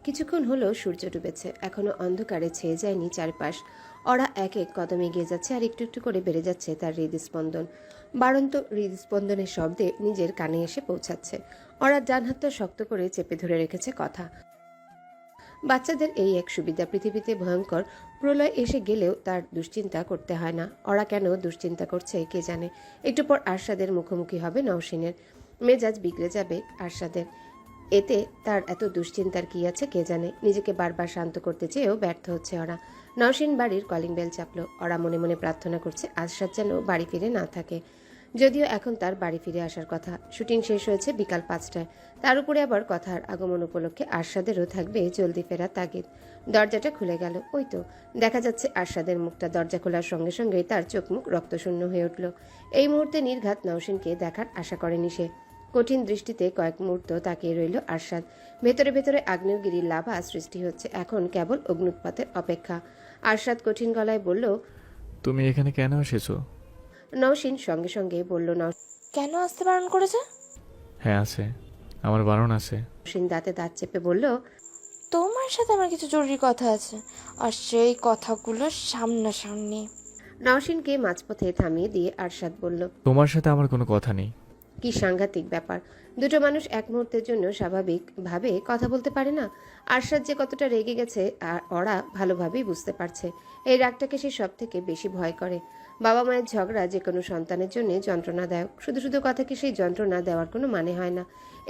কিছুক্ষণ হলো সূর্য ডুবেছে, এখনো অন্ধকারে ছেয়ে যায়নি চারপাশ। ওরা এক এক কদম এগিয়ে যাচ্ছে, আর একটু একটু করে বেড়ে যাচ্ছে তার হৃদস্পন্দন। বাড়ন্ত হৃদস্পন্দনের শব্দে নিজের কানে এসে পৌঁছাচ্ছে। ওরা ডান হাতটা শক্ত করে চেপে ধরে রেখেছে কথা। বাচ্চাদের এই এক সুবিধা, পৃথিবীতে ভয়ঙ্কর প্রলয় এসে গেলেও তার দুশ্চিন্তা করতে হয় না। ওরা কেন দুশ্চিন্তা করছে কে জানে। একটু পর আরশাদের মুখোমুখি হবে নওশিনের। মেজাজ বিগড়ে যাবে আরশাদের। এতে তার এত দুশ্চিন্তার কি আছে কে জানে। নিজেকে বারবার শান্ত করতে চেয়েও ব্যর্থ হচ্ছে ওরা। নওশিন বাড়ির কলিং বেল চাপলো। ওরা মনে মনে প্রার্থনা করছে আরশাদ যেন বাড়ি ফিরে না থাকে। যদিও এখন তার বাড়ি ফিরে আসার কথা। শুটিং শেষ হয়েছে বিকাল 5টায়। তার উপরে আবার কথার আগমন উপলক্ষে আরশাদেরও থাকবে জলদি ফেরার তাগিদ। দরজাটা খুলে গেল। ওই তো দেখা যাচ্ছে আরশাদের মুখটা। দরজা খোলার সঙ্গে সঙ্গেই তার চোখ মুখ রক্তশূন্য হয়ে উঠল। এই মুহূর্তে নির্ঘাত নওশিনকে দেখার আশা করেনি সে। কঠিন দৃষ্টিতে কয়েক মুহূর্ত তাকিয়ে রইল আরশাদ। ভেতরে ভেতরে আগ্নেয়গিরির লাভা সৃষ্টি হচ্ছে, এখন কেবল অগ্নুৎপাতের অপেক্ষা। আরশাদ কঠিন গলায় বলল, তুমি এখানে কেন এসেছো? নওশিন সঙ্গে সঙ্গে বলল। কেন আসতে বারণ করেছে? হ্যাঁ আছে, আমার বারণ আছে। নওশিন দাঁতে দাঁত চেপে বলল, তোমার সাথে আমার কিছু জরুরি কথা আছে, আর সেই কথাগুলো সামনাসামনি। নওশিনকে মাঝপথে থামিয়ে দিয়ে আরশাদ বলল, তোমার সাথে আমার কোনো কথা নেই। কি সাংঘাতিক ব্যাপার! দুটো মানুষ এক মুহূর্তের জন্য স্বাভাবিকভাবে কথা বলতে পারে না। আরশাদ যে কতটা রেগে গেছে আর ওরা ভালোভাবেই বুঝতে পারছে। এই রাগটাকে সে সব থেকে বেশি ভয় করে। বাবা মায়ের ঝগড়া যে কোনো সন্তানের জন্য যন্ত্রণাদায়ক। শুধু শুধু কথাকে সেই যন্ত্রণা দেওয়ার কোনো মানে হয় না।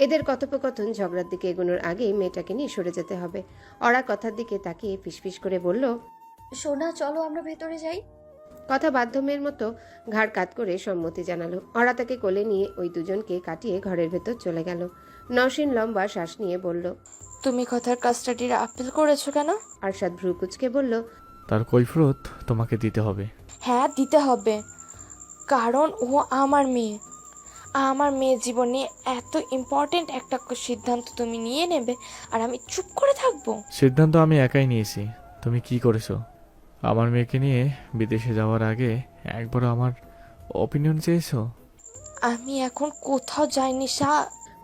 এদের কথোপকথন ঝগড়ার দিকে এগোনোর আগেই মেয়েটাকে নিয়ে সরে যেতে হবে। ওরা কথার দিকে তাকিয়ে ফিসফিস করে বলল, সোনা চলো আমরা ভেতরে যাই। কথা বাধ্যমের মতো ঘাড় কাত করে সম্মতি জানালো। ওরা তাকে কোলে নিয়ে ওই দুজনকে কাটিয়ে ঘরের ভেতর চলে গেল। নওশিন লম্বা শ্বাস নিয়ে বলল, তুমি কথার কাস্টাডির আপিল করেছো কেন? আরশাদ ভ্রু কুচকে বলল, তার কৈফিয়ত তোমাকে দিতে হবে। হ্যাঁ, দিতে হবে, কারণ ও আমার মেয়ে। আমার মেয়ের জীবনে এত ইম্পর্টেন্ট একটা সিদ্ধান্ত তুমি নিয়ে নেবে আর আমি চুপ করে থাকবো? সিদ্ধান্ত আমি একাই নিয়েছি। তুমি কি করেছো? আমার মেয়েকে নিয়ে বিদেশে যাওয়ার আগে একবারও আমার অপিনিয়ন চেয়েছো? আমি এখন কোথাও যাইনি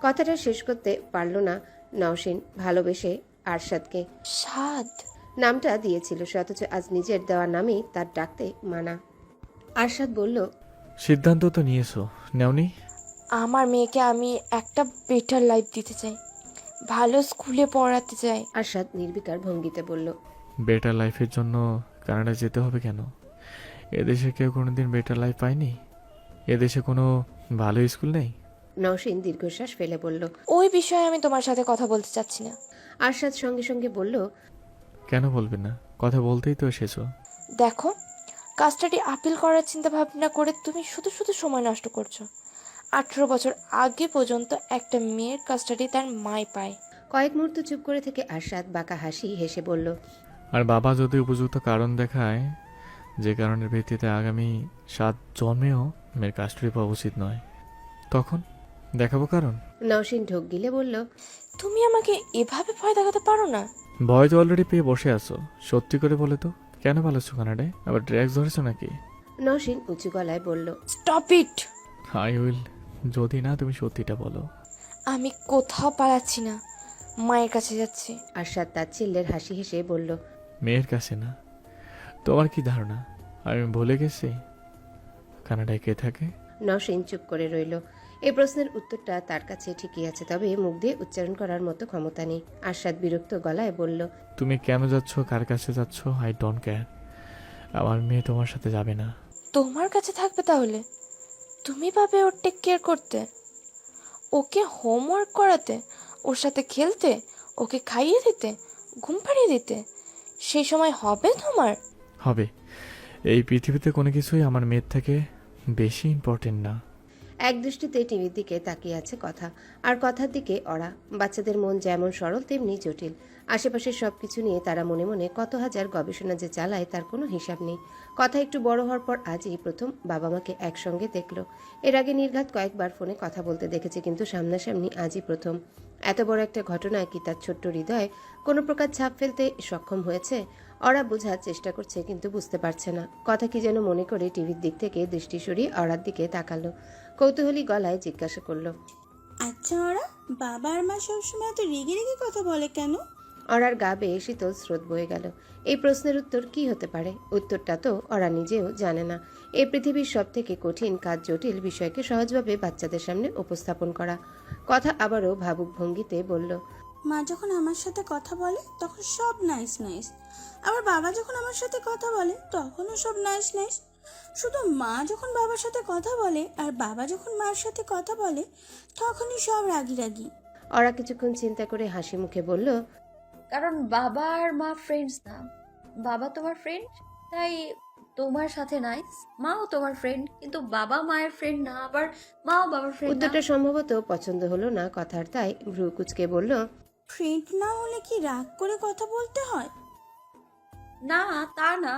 কথাটা শেষ করতে পারল না নওশিন। ভালোবেসে আরশাদকে সাদ নামটা দিয়েছিল সে, অথচ আজ নিজের দেওয়া নামেই তার ডাকতে মানা। আরশাদ বলল, সিদ্ধান্ত তো নিয়েছো, নেওনি? আমার মেয়েকে আমি একটা বেটার লাইফ দিতে চাই, ভালো স্কুলে পড়াতে চাই। আরশাদ নির্বিকার ভঙ্গিতে বলল, বেটার লাইফের জন্য কানাডা যেতে হবে কেন? এদেশে কেউ কোনোদিন বেটার লাইফ পায়নি? এদেশে কোনো ভালো স্কুল নেই? নওশিন দীর্ঘশ্বাস ফেলে বলল। ওই বিষয়ে আমি তোমার সাথে কথা বলতে চাচ্ছি না। আরশাদ সঙ্গে সঙ্গে বলল, কেন বলবে না? কথা বলতেই তো এসেছো। দেখো, কাস্টাডি আপিল করার চিন্তা ভাবনা করে তুমি শুধু শুধু সময় নষ্ট করছো। 18 বছর আগে পর্যন্ত একটা মেয়ের কাস্টাডি তার মাই পায়। কয়েক মুহূর্ত চুপ করে থেকে আরশাদ বাঁকা হাসি হেসে বলল, আর বাবা যদি উপযুক্ত কারণ দেখায়, যে কারণের ভিত্তিতে আগামী 7 জন্মেও মেয়ের কাস্টডি পাওয়া উচিত নয়, তখন দেখাবো কারণ। নওশিন ঢোক গিলে বলল, তুমি আমাকে এভাবে ভয় দেখাতে পারো না। ভয় তো অলরেডি পেয়ে বসে আছো। সত্যি করে বলে তো, কেন পালাচ্ছ কানাডায়? আবার ড্রাগস ধরেছো নাকি? নওশিন উঁচু গলায় বলল, স্টপ ইট। আই উইল, যদি না তুমি সত্যিটা বলো। আমি কোথাও পালাচ্ছি না, মায়ের কাছে যাচ্ছি। আরশাদ তার চিল্লের হাসি হেসে বলল, মেয়ের কাছে না? তোমার কি ধারণা আমি ভুলে গেছি কানাডায় কে থাকে? নওশিন চুপ করে রইল। এই প্রশ্নের উত্তরটা তার কাছে ঠিকই আছে, তবে মুখ দিয়ে উচ্চারণ করার মতো ক্ষমতা নেই। আরশাদ বিরক্ত গলায় বলল, তুমি কেন যাচ্ছ, কার কাছে যাচ্ছ, আই ডোন্ট কেয়ার। আমার মেয়ে তোমার সাথে যাবে না। তোমার কাছে থাকবে তাহলে? তুমি পাবে ওর টেক কেয়ার করতে, ওকে হোমওয়ার্ক করাতে, ওর সাথে খেলতে, ওকে খাইয়ে দিতে, ঘুম পাড়িয়ে দিতে। সেই সময় হবে তোমার? হবে। এই পৃথিবীতে কোনো কিছুই আমার মেয়ের থেকে বেশি ইম্পর্টেন্ট না। এক দৃষ্টিতে টিভির দিকে তাকিয়ে আছে কথা, আর কথার দিকে ওরা। বাচ্চাদের মন যেমন সরল তেমনি জটিল। আশেপাশের সবকিছু নিয়ে তারা মনে মনে কত হাজার গবেষণা যে চালায় তার কোনো হিসাব নেই। কথা একটু বড় হওয়ার পর আজই প্রথম বাবা মাকে একসঙ্গে দেখলো। এর আগে নির্ঘাত কয়েকবার ফোনে কথা বলতে দেখেছে, কিন্তু সামনাসামনি আজই প্রথম। এত বড় একটা ঘটনায় কি তার ছোট্ট হৃদয়ে কোনো প্রকার ছাপ ফেলতে সক্ষম হয়েছে? ওরা বোঝার চেষ্টা করছে, কিন্তু বুঝতে পারছে না। কথা কি যেন মনে করে টিভির দিক থেকে দৃষ্টি সরিয়ে ওরার দিকে তাকালো। কৌতূহলী গলায় জিজ্ঞাসা করলো, আচ্ছা ওরা বাবা আর মা সবসময় এত রেগে রেগে কথা বলে কেন? অরার গা বেয়ে শীতল স্রোত বয়ে গেল। এই প্রশ্নের উত্তর কি হতে পারে? উত্তরটা তো অরা নিজেও জানে না। এই পৃথিবীর সব থেকে কঠিন কাজ জটিল বিষয়কে সহজভাবে বাচ্চাদের সামনে উপস্থাপন করা। কথা আবারও ভাবুক ভঙ্গিতে বলল, মা যখন আমার সাথে কথা বলে তখন সব নাইস নাইস, আবার বাবা যখন আমার সাথে কথা বলে তখনও সব নাইস নাইস। শুধু মা যখন বাবার সাথে কথা বলে আর বাবা যখন মার সাথে কথা বলে তখনই সব রাগি রাগি। অরা কিছুক্ষণ চিন্তা করে হাসি মুখে বলল, কারণ বাবা আর মা ফ্রেন্ডস না। বাবা তোমার ফ্রেন্ড, তাই তোমার সাথে নাইস। মাও তোমার ফ্রেন্ড, কিন্তু বাবা মায়ের ফ্রেন্ড না, আবার মাও বাবার ফ্রেন্ড না। উত্তরটা সম্ভবত পছন্দ হলো না কথার, তাই ভ্রু কুচকে বলল, ফ্রেন্ড না হলে কি রাগ করে কথা বলতে হয়? না, তা না।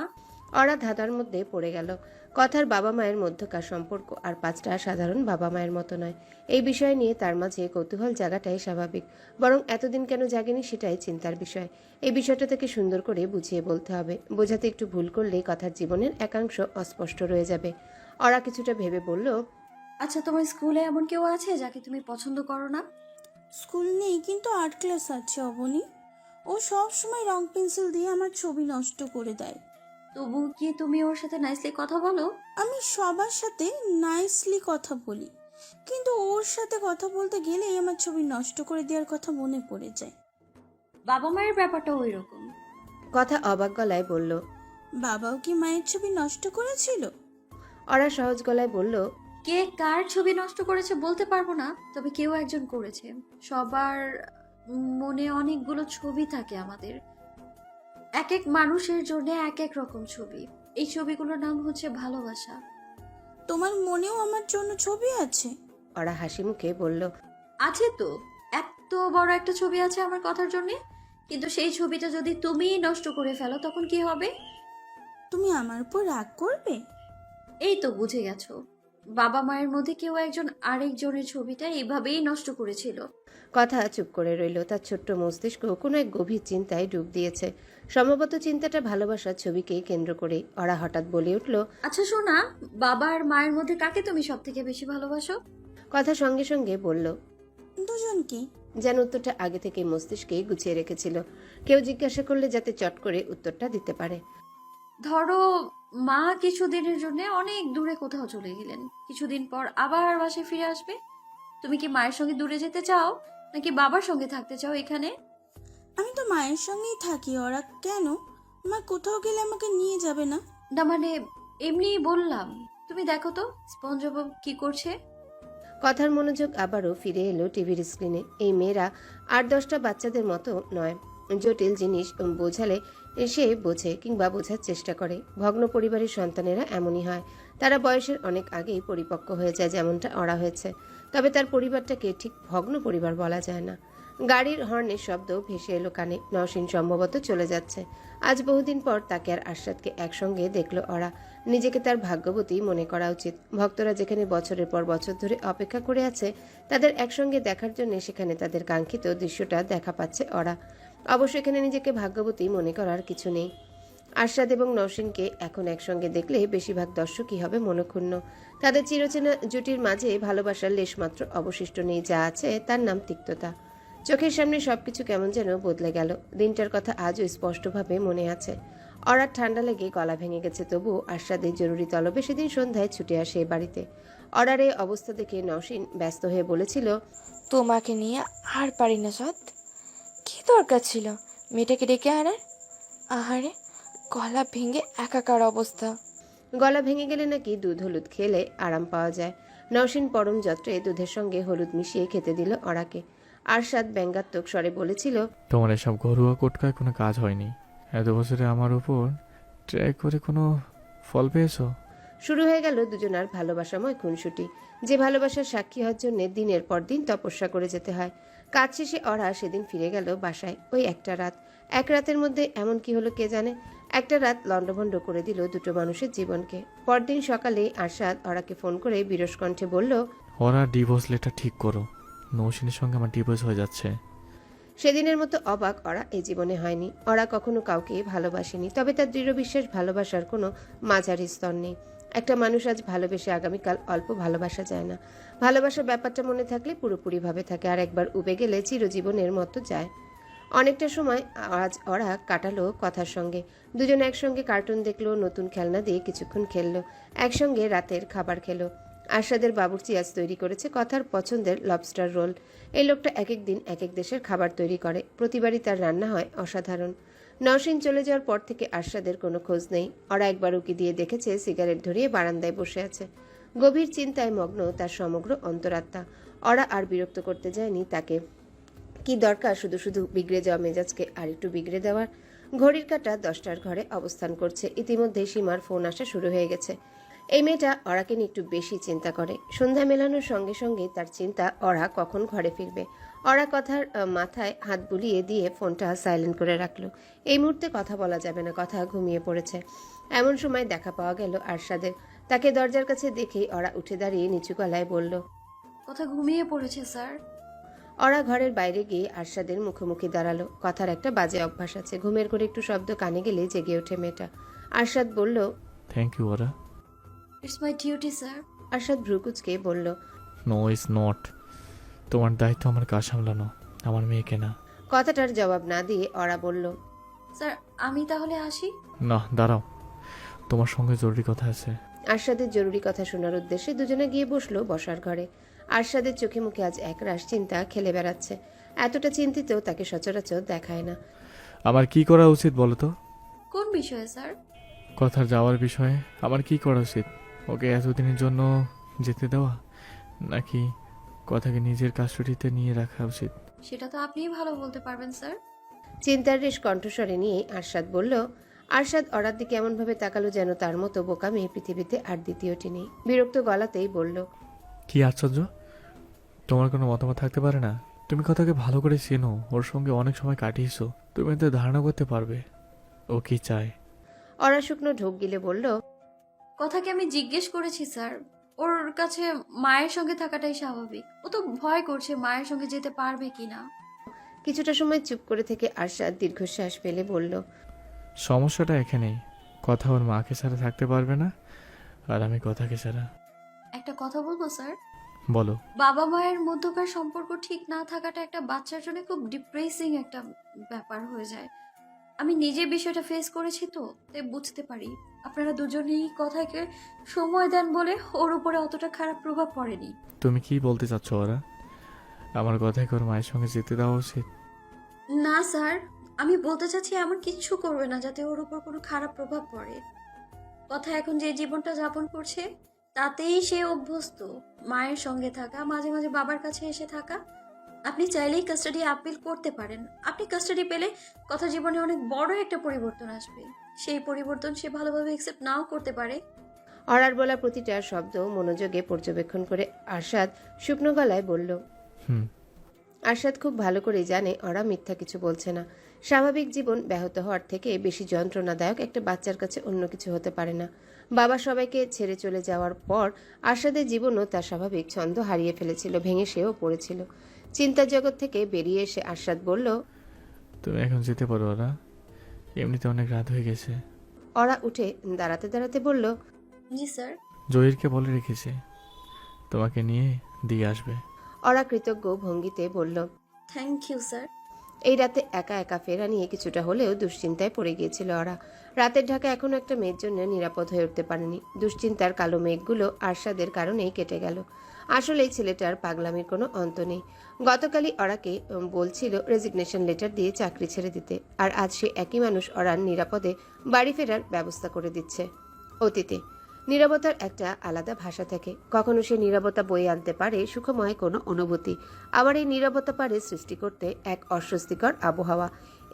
অরা ধাঁধার মধ্যে পড়ে গেল। কথার বাবা মায়ের মধ্যকার সম্পর্ক আর পাঁচটা সাধারণ বাবা মায়ের মতো নয়। এই বিষয় নিয়ে তার মাঝে কৌতূহল জাগাটাই স্বাভাবিক, বরং এতদিন কেন জাগেনি সেটাই চিন্তার বিষয়। এই বিষয়টা থেকে সুন্দর করে বুঝিয়ে বলতে হবে। বোঝাতে একটু ভুল করলেই কথার জীবনের একাংশ অস্পষ্ট রয়ে যাবে। অরা কিছুটা ভেবে বলল, আচ্ছা, তোমার স্কুলে এমন কেউ আছে যাকে তুমি পছন্দ করো না? স্কুল নেই, কিন্তু আর্ট ক্লাস আছে অবনী। ও সব সময় রং পেন্সিল দিয়ে আমার ছবি নষ্ট করে দেয়। তবু কি তুমি ওর সাথে নাইসলি কথা বলো? আমি সবার সাথে নাইসলি কথা বলি, কিন্তু ওর সাথে কথা বলতে গেলেই আমার ছবি নষ্ট করে দেওয়ার কথা মনে পড়ে যায়। বাবা মায়ের ব্যাপারটা ওই রকম। কথা অবাক গলায় বলল। বাবাও কি মায়ের ছবি নষ্ট করেছিল? অরা সহজ গলায় বলল, কে কার ছবি নষ্ট করেছে বলতে পারবো না, তবে কেউ একজন করেছে। সবার মনে অনেকগুলো ছবি থাকে আমাদের, এক এক মানুষের জন্য এক এক রকম ছবি। এই ছবিগুলোর নাম হচ্ছে ভালোবাসা। তোমার মনেও আমার জন্য ছবি আছে? অরা হাসি মুখে বলল, আছে তো, এত বড় একটা ছবি আছে আমার কথার জন্য। কিন্তু সেই ছবিটা যদি তুমিই নষ্ট করে ফেলো তখন কি হবে? তুমি আমার উপর রাগ করবে? এই তো বুঝে গেছো, বাবা মায়ের মধ্যে কেউ একজন আরেকজনের ছবিটা এইভাবেই নষ্ট করেছিল। কথা চুপ করে রইল। তার ছোট্ট মস্তিষ্ক কোনো এক গভীর চিন্তায় ডুব দিয়েছে। সম্ভবত চিন্তাটা ভালোবাসার ছবিকে কেন্দ্র করে। অরা হঠাৎ বলে উঠল, আচ্ছা শোনা, বাবা আর মায়ের মধ্যে কাকে তুমি সব থেকে বেশি ভালোবাসো? কথা সঙ্গে সঙ্গে বলল, দুজনকে। যেন উত্তরটা আগে থেকে মস্তিষ্কে গুছিয়ে রেখেছিল। কেউ জিজ্ঞাসা করলে যাতে চট করে উত্তরটা দিতে পারে। ধরো মা কিছুদিনের জন্য অনেক দূরে কোথাও চলে গেলেন, কিছুদিন পর আবার বাসায় ফিরে আসবে। তুমি কি মায়ের সঙ্গে দূরে যেতে চাও নাকি বাবার সঙ্গে থাকতে চাও এখানে? আমি তো মায়ের সঙ্গেই থাকি। ওরা কেন? মা কোথাও গেলে আমাকে নিয়ে যাবে না? না মানে এমনিই বললাম। তুমি দেখো তো স্পঞ্জবব কি করছে। কথার মনোযোগ আবারও ফিরে এলো টিভির স্ক্রিনে। এই মেয়েরা 8-10টা বাচ্চাদের মতো নয়। জটিল জিনিস বোঝালে সে বোঝে কিংবা বোঝার চেষ্টা করে। ভগ্ন পরিবারের সন্তানেরা এমনই হয়। তারা বয়সের অনেক আগেই পরিপক্ক হয়ে যায়, যেমনটা অরা হয়েছে। তবে তার পরিবারটাকে ঠিক ভগ্ন পরিবার বলা যায় না। গাড়ির হর্নের শব্দ ভেসে এলো কানে। নওশীন সম্ভবত চলে যাচ্ছে। আজ বহুদিন পর তাকে আর আশরাতকে একসঙ্গে দেখলো অরা। নিজেকে তার ভাগ্যবতী মনে করা উচিত। ভক্তরা যেখানে বছরের পর বছর ধরে অপেক্ষা করে আছে তাদের একসঙ্গে দেখার জন্য, সেখানে তাদের কাঙ্ক্ষিত দৃশ্যটা দেখা পাচ্ছে অরা। অবশ্য এখানে নিজেকে ভাগ্যবতী মনে করার কিছু নেই। আশরাত এবং নওশীনকে এখন একসঙ্গে দেখলে বেশিরভাগ দর্শকই হবে মনক্ষুণ্ণ। তাদের চিরচেনা জুটির মাঝে ভালোবাসার লেশমাত্র অবশিষ্ট নেই। যা আছে তার নাম তিক্ততা। চোখের সামনে সবকিছু কেমন যেন বদলে গেল। দিনটার কথা আজও স্পষ্টভাবে মনে আছে। অরার ঠান্ডা লেগে গলা ভেঙে গেছে, তবু আশরাতের জরুরি তলবে সেদিন সন্ধ্যায় ছুটে আসে এ বাড়িতে। অরার এই অবস্থা দেখে নওশীন ব্যস্ত হয়ে বলেছিল, তোমাকে নিয়ে আর পারি না সৎ। কি দরকার ছিল মেয়েটাকে ডেকে আনার? আহারে, গলা ভেঙে একাকার অবস্থা। গলা ভেঙে গেলে নাকি দুধ হলুদ খেলে আরাম পাওয়া যায়। নওশীন পরম যত্রে দুধের সঙ্গে হলুদ মিশিয়ে খেতে দিল অরাকে। আরশাদ ব্যঙ্গাত্মক স্বরে বলেছিল, তোমার এসব ঘরোয়া কোটকায় কোনো কাজ হয়নি। এত বছরে আমার উপর ট্রাই করে কোনো ফল পেয়েছো? শুরু হয়ে গেল দুজনার ভালোবাসাময় খুনসুটি। যে ভালোবাসার সাক্ষী হওয়ার জন্য দিনের পর দিন তপস্যা করে যেতে হয়। কাজ শেষে অরা সেদিন ফিরে গেল বাসায়। ওই একটা রাত। এক রাতের মধ্যে এমন কি হলো কে জানে। একটা রাত লণ্ডভণ্ড করে দিল দুটো মানুষের জীবনকে। পরদিন সকালে আরশাদ অরাকে ফোন করে বিরস কণ্ঠে বলল, ওরা ডিভোর্স লেটার ঠিক করো, নৌসিনের সঙ্গে আমার ডিভোর্স হয়ে যাচ্ছে। সেদিনের মতো অবাক অরা এই জীবনে হয়নি। অরা কখনো কাউকে ভালোবাসেনি, তবে তার দৃঢ় বিশ্বাস ভালোবাসার কোনো মাঝারি স্তর নেই। একটা মানুষ আজ ভালোবেসে আগামীকাল অল্প ভালোবাসা যায় না। ভালোবাসার ব্যাপারটা মনে থাকলে পুরোপুরিভাবে থাকে, আর একবার উবে গেলে চিরজীবনের মতো যায়। অনেকটা সময় আজ ওরা কাটালো কথার সঙ্গে। দুজনে একসঙ্গে কার্টুন দেখলো, নতুন খেলনা দিয়ে কিছুক্ষণ খেললো, একসঙ্গে রাতের খাবার খেলো। আরশাদের বাবুর্চি আজ তৈরি করেছে কথার পছন্দের লবস্টার রোল। এই লোকটা এক এক দিন এক এক দেশের খাবার তৈরি করে, প্রতিবারই তার রান্না হয় অসাধারণ। নওশীন চলে যাওয়ার পর থেকে আরশাদের কোনো খোঁজ নেই। ওরা একবার উকি দিয়ে দেখেছে সিগারেট ধরিয়ে বারান্দায় বসে আছে। গভীর চিন্তায় মগ্ন তার সমগ্র অন্তরাত্মা। ওরা আর বিরক্ত করতে যায়নি তাকে। কি দরকার শুধু শুধু বিগড়ে যাওয়া মেজাজকে আর একটু বিগড়ে দেওয়ার। ঘড়ির কাঁটা 10টার ঘরে অবস্থান করছে। ইতিমধ্যে সীমার ফোন আসা শুরু হয়ে গেছে। এই মেয়েটা ওরাকে নিয়ে একটু বেশি চিন্তা করে। সন্ধ্যা মেলানোর সঙ্গে সঙ্গে তার চিন্তা ওরা কখন ঘরে ফিরবে। ওরা কথার মাথায় হাত বুলিয়ে দিয়ে ফোনটা সাইলেন্ট করে রাখলো। এই মুহূর্তে কথা বলা যাবে না, কথা ঘুমিয়ে পড়েছে। এমন সময় দেখা পাওয়া গেল আরশাদের। তাকে দরজার কাছে দেখেই ওরা উঠে দাঁড়িয়ে নিচু গলায় বলল, কথা ঘুমিয়ে পড়েছে স্যার। ওরা ঘরের বাইরে গিয়ে আরশাদের মুখোমুখি দাঁড়ালো। কথার একটা বাজে অভ্যাস আছে, ঘুমের করে একটু শব্দ কানে গেলে জেগে ওঠে মেয়েটা। আরশাদ বলল, থ্যাংক ইউ ওরা। It's my duty sir. Arshad ভ্রুকুচকে বলল, নো ইজ নট। তোমার দায়িত্ব আমার কাজ সামলানো, আমার মেয়েকে না। কথাটার জবাব না দিয়ে ওরা বলল, স্যার আমি তাহলে আসি। না, দাঁড়াও, তোমার সঙ্গে জরুরি কথা আছে। আরশাদের জরুরি কথা শোনার উদ্দেশ্যে দুজনে গিয়ে বসলো বসার ঘরে। আরশাদের চোখে মুখে আজ একরাশ চিন্তা খেলে বেড়াচ্ছে। এতটা চিন্তিত তাকে সচরাচর দেখায় না। আমার কি করা উচিত বলো তো? কোন বিষয়ে স্যার? কথার যাওয়ার বিষয়ে আমার কি করা উচিত? ওকে এতদিনের জন্য যেতে দেওয়া, নাকি কথাকে নিজের কাস্টডিতে নিয়ে রাখা উচিত? সেটা তো আপনিই ভালো বলতে পারবেন স্যার। চিন্তার রেশ কণ্ঠস্বরে নিয়ে আরশাদ বলল। আরশাদ ওরার দিকে এমনভাবে তাকালো যেন তার মতো বোকা মেয়ে পৃথিবীতে আর দ্বিতীয়টি নেই। বিরক্ত গলাতেই বলল, কি আশ্চর্য, তোমার কোনো মতামত থাকতে পারে না? তুমি কথাকে ভালো করে চেনো, ওর সঙ্গে অনেক সময় কাটিয়েছো, তুমি এতে ধারণা করতে পারবে ও কি চায়। ওরা শুকনো ঢোক গিলে বলল, কথাকে আমি জিজ্ঞেস করেছি স্যার, ওর কাছে মায়ের সঙ্গে থাকাটাই স্বাভাবিক। ও তো ভয় করছে মায়ের সঙ্গে যেতে পারবে কিনা। কিছুটা সময় চুপ করে থেকে আরশাদ দীর্ঘশ্বাস ফেলে বলল, সমস্যাটা এখানেই, কথা ওর মাকে ছাড়া থাকতে পারবে না, আর আমি কথাকে ছাড়া। একটা কথা বলবো স্যার? বলো। বাবা মায়ের মধ্যকার সম্পর্ক ঠিক না থাকাটা একটা বাচ্চার জন্য খুব ডিপ্রেসিং একটা ব্যাপার হয়ে যায়। আমি নিজে বিষয়টা ফেস করেছি তো, তাই বুঝতে পারি। আপনারা দুজনেই কথাকে সময় দেন বলে ওর উপরে অতটা খারাপ প্রভাব পড়েনি। তুমি কি বলতে চাচ্ছ ওরা? আমার কথায় ওর মায়ের সঙ্গে যেতে দেওয়া উচিত? না স্যার, আমি বলতে চাচ্ছি এমন কিচ্ছু করবে না যাতে ওর উপর কোনো খারাপ প্রভাব পড়ে। কথা এখন যে জীবনটা যাপন করছে তাতেই সে অভ্যস্ত। মায়ের সঙ্গে থাকা, মাঝে মাঝে বাবার কাছে এসে থাকা। আপনি চাইলেই কাস্টাডি আপিল করতে পারেন। আপনি কাস্টাডি পেলে কথা জীবনে অনেক বড় একটা পরিবর্তন আসবে। সেই পরিবর্তন সে ভালোভাবে অ্যাকসেপ্ট নাও করতে পারে। অরার বলা প্রতিটা শব্দ মনোযোগে পর্যবেক্ষণ করে আরশাদ শুকনো গলায় বলল, হুম। আরশাদ খুব ভালো করেই জানে ওরা মিথ্যা কিছু বলছে না। স্বাভাবিক জীবন ব্যাহত হওয়ার থেকে বেশি যন্ত্রণাদায়ক একটা বাচ্চার কাছে অন্য কিছু হতে পারে না। বাবা সবাইকে ছেড়ে চলে যাওয়ার পর আরশাদের জীবনও তার স্বাভাবিক ছন্দ হারিয়ে ফেলেছিল, ভেঙে সেও পড়েছিল। চিন্তার জগৎ থেকে বেরিয়ে এসে আরশাদ বলল, তুমি এখন যেতে পারো ওরা, এমনিতে অনেক রাত হয়ে গেছে। ওরা উঠে দাঁড়াতে দাঁড়াতে বলল, জি স্যার। জহিরকে বলে রেখেছে তোমাকে নিয়ে দিয়ে আসবে। ওরা কৃতজ্ঞ ভঙ্গিতে বলল, থ্যাংক ইউ স্যার। এই রাতে একা একা ফেরা নিয়ে কিছুটা হলেও দুশ্চিন্তায় পড়ে গিয়েছিল ওরা। রাতের ঢাকা এখনো একটা মেয়ের জন্য নিরাপদ হয়ে উঠতে পারেনি। দুশ্চিন্তার কালো মেঘগুলো আরশাদের কারণেই কেটে গেল। আসলে এই ছেলেটার পাগলামির কোনো অন্ত নেই। গতকালই ওরাকে বলছিল রেজিগনেশন লেটার দিয়ে চাকরি ছেড়ে দিতে, আর আজ সে একই মানুষ ওরার নিরাপদে বাড়ি ফেরার ব্যবস্থা করে দিচ্ছে। অতীতে নীরবতার একটা আলাদা ভাষা থাকে। কখনো সে নীরবতা বয়ে আনতে পারে সুখময় কোনো অনুভূতি, আবার এই নীরবতা পারে সৃষ্টি করতে এক অস্বস্তিকর আবহাওয়া।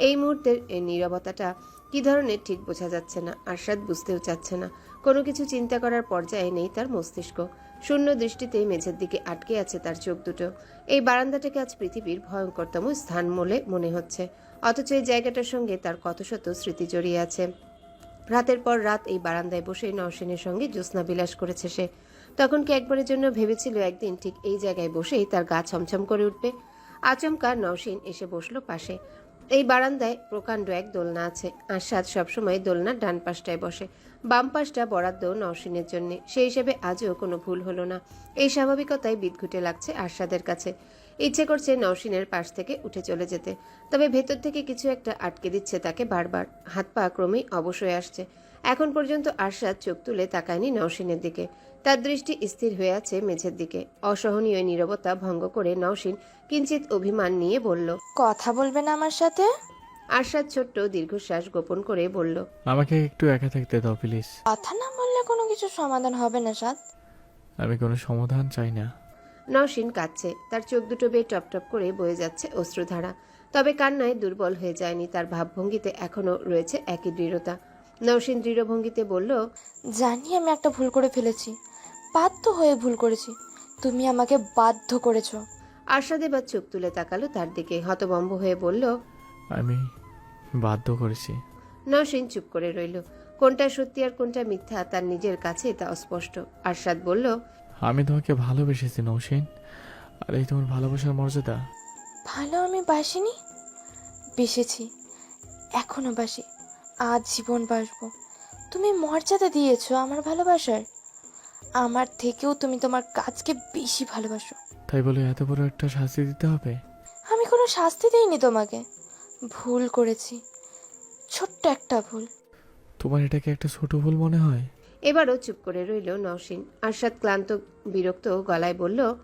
এই মুহূর্তের এই নীরবতাটা কি ধরনের ঠিক বোঝা যাচ্ছে না। আরশাদ বুঝতেও চাচ্ছে না। কোনো কিছু চিন্তা করার পর্যায়ে নেই তার মস্তিষ্ক। শূন্য দৃষ্টিতে মেঝের দিকে আটকে আছে তার চোখ দুটো। এই বারান্দাটাকে আজ পৃথিবীর ভয়ঙ্করতম স্থান বলে মনে হচ্ছে, অথচ এই জায়গাটার সঙ্গে তার কত শত স্মৃতি জড়িয়ে আছে। রাতের পর রাত এই বারান্দায় বসে নওশিনের সঙ্গে জ্যোৎস্না বিলাস করেছে সে। তখন কি একবারের জন্য ভেবেছিল একদিন ঠিক এই জায়গায় বসেই তার গা ছমছম করে উঠবে? আচমকা নওশিন এসে বসলো পাশে। এই বারান্দায় প্রকাণ্ড এক দোলনা আছে। আরশাদ সবসময় দোলনার ডান পাশটায় বসে, বাম পাশটা বরাদ্দ নওশিনের জন্য। সেই হিসেবে আজও কোনো ভুল হলো না। এই স্বাভাবিকতায় বিদঘুটে লাগছে আরশাদের কাছে। ইচ্ছে করছে নওশিনের পাশ থেকে উঠে চলে যেতে, তবে ভেতর থেকে কিছু একটা আটকে দিচ্ছে তাকে বারবার। হাত পা ক্রমেই অবশ হয়ে আসছে। এখন পর্যন্ত আরশাদ চোখ তুলে তাকায়নি নওশিনের দিকে। তার দৃষ্টি স্থির হয়ে আছে মেঝের দিকে। অসহনীয় নীরবতা ভঙ্গ করে নওশিন কিঞ্চিত অভিমান নিয়ে বলল। কথা বলবে না আমার সাথে? আরশাদ ছোট্ট দীর্ঘশ্বাস গোপন করে বলল। আমাকে একটু একা থাকতে দাও প্লিজ। কথা না বললে কোনো কিছু সমাধান হবে না সাদ। আমি কোনো সমাধান চাই না। নওশিন কাঁদছে, তার চোখ দুটো বেয়ে টপ টপ করে বয়ে যাচ্ছে অশ্রুধারা। তবে কান্নায় দুর্বল হয়ে যায়নি, তার ভাবভঙ্গিতে এখনো রয়েছে একই দৃঢ়তা। নওশিন দৃঢ় ভঙ্গিতে বলল। জানি আমি একটা ভুল করে ফেলেছি, বাধ্য হয়ে ভুল করেছি। তুমি আমাকে বাধ্য করেছো। আরশাদ এবার চোখ তুলে তাকালো তার দিকে, হতভম্ব হয়ে বলল। আমি বাধ্য করেছি। নওশিন চুপ করে রইল। কোনটা সত্যি আর কোনটা মিথ্যা তার নিজের কাছে তা অস্পষ্ট। আরশাদ বলল। আমি তোমাকে ভালোবেসেছি নৌসিন, আর এই তোমার ভালোবাসার মর্যাদা। ভালো আমি বাসিনি, বেসেছি, এখনো বাসি, আজ জীবন বাসবো। তুমি মর্যাদা দিয়েছো আমার ভালোবাসার। আমার থেকেও তুমি তোমার কাজকে বেশি ভালোবাসো। তাই বলে এত বড় একটা শাস্তি দিতে হবে? আমি কোনো শাস্তি দিইনি তোমাকে, ভুল করেছি, ছোট্ট একটা ভুল। তোমার এটাকে একটা ছোট ভুল মনে হয়? এবারও চুপ করে রইল নওশিন। আরশাদ ক্লান্ত বিরক্ত গলায় বলল।